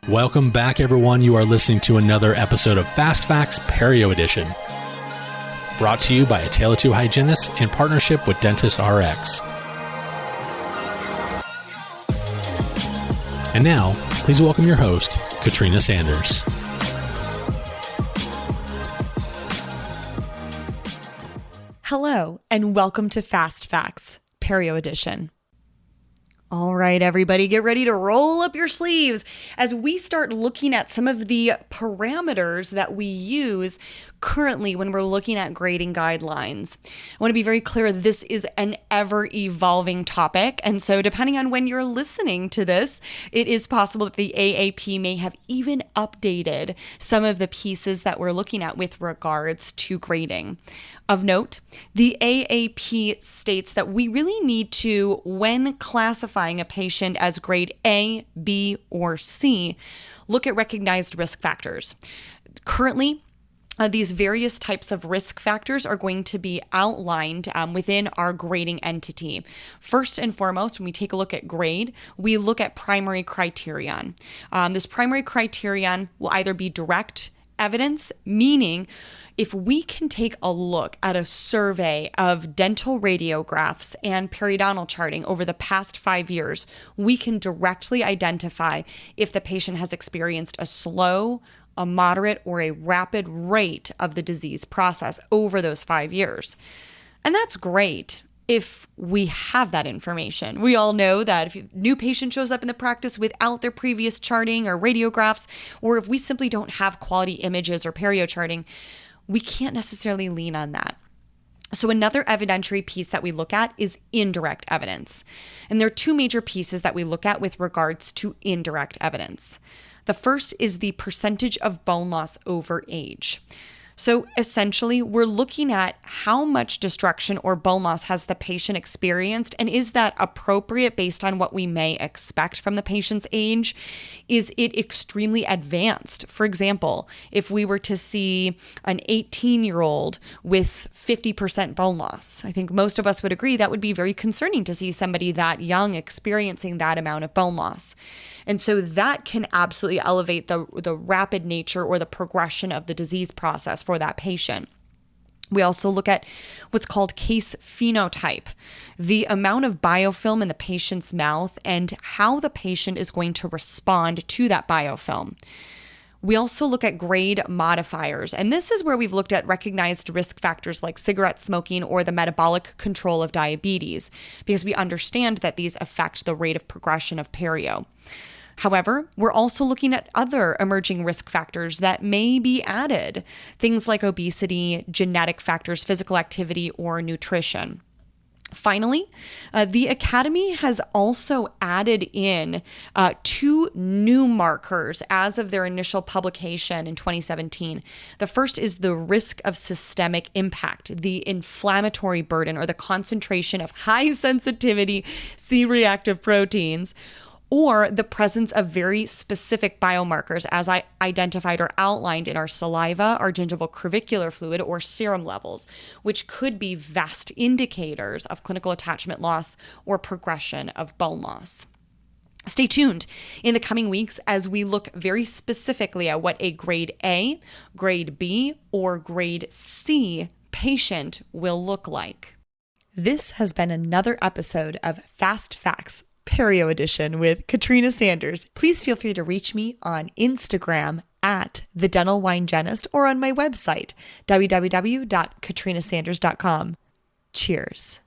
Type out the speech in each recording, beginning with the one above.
Welcome back, everyone. You are listening to another episode of Fast Facts Perio Edition, brought to you by A Tale of Two Hygienists in partnership with Dentist RX. And now, please welcome your host, Katrina Sanders. Hello, and welcome to Fast Facts Perio Edition. All right, everybody, get ready to roll up your sleeves as we start looking at some of the parameters that we use currently when we're looking at grading guidelines. I want to be very clear, this is an ever-evolving topic, and so depending on when you're listening to this, it is possible that the AAP may have even updated some of the pieces that we're looking at with regards to grading. Of note, the AAP states that we really need to, when classifying a patient as grade A, B, or C, look at recognized risk factors. Currently, these various types of risk factors are going to be outlined within our grading entity. First and foremost, when we take a look at grade, we look at primary criterion. This primary criterion will either be direct evidence, meaning if we can take a look at a survey of dental radiographs and periodontal charting over the past 5 years, we can directly identify if the patient has experienced a slow, a moderate, or a rapid rate of the disease process over those 5 years. And that's great if we have that information. We all know that if a new patient shows up in the practice without their previous charting or radiographs, or if we simply don't have quality images or perio charting, we can't necessarily lean on that. So another evidentiary piece that we look at is indirect evidence. And there are two major pieces that we look at with regards to indirect evidence. The first is the percentage of bone loss over age. So essentially, we're looking at how much destruction or bone loss has the patient experienced, and is that appropriate based on what we may expect from the patient's age? Is it extremely advanced? For example, if we were to see an 18-year-old with 50% bone loss, I think most of us would agree that would be very concerning to see somebody that young experiencing that amount of bone loss. And so that can absolutely elevate the rapid nature or the progression of the disease process for that patient. We also look at what's called case phenotype, the amount of biofilm in the patient's mouth and how the patient is going to respond to that biofilm. We also look at grade modifiers, and this is where we've looked at recognized risk factors like cigarette smoking or the metabolic control of diabetes, because we understand that these affect the rate of progression of perio. However, we're also looking at other emerging risk factors that may be added, things like obesity, genetic factors, physical activity, or nutrition. Finally, the Academy has also added in 2 new markers as of their initial publication in 2017. The first is the risk of systemic impact, the inflammatory burden or the concentration of high sensitivity C-reactive proteins, or the presence of very specific biomarkers as I identified or outlined in our saliva, our gingival crevicular fluid, or serum levels, which could be vast indicators of clinical attachment loss or progression of bone loss. Stay tuned in the coming weeks as we look very specifically at what a grade A, grade B, or grade C patient will look like. This has been another episode of Fast Facts Perio Edition with Katrina Sanders. Please feel free to reach me on Instagram at The Dental Hygienist or on my website, www.katrinasanders.com. Cheers.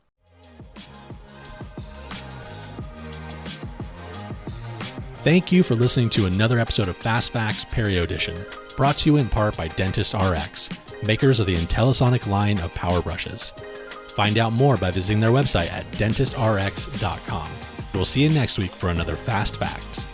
Thank you for listening to another episode of Fast Facts Perio Edition, brought to you in part by Dentist RX, makers of the IntelliSonic line of power brushes. Find out more by visiting their website at dentistrx.com. We'll see you next week for another Fast Facts.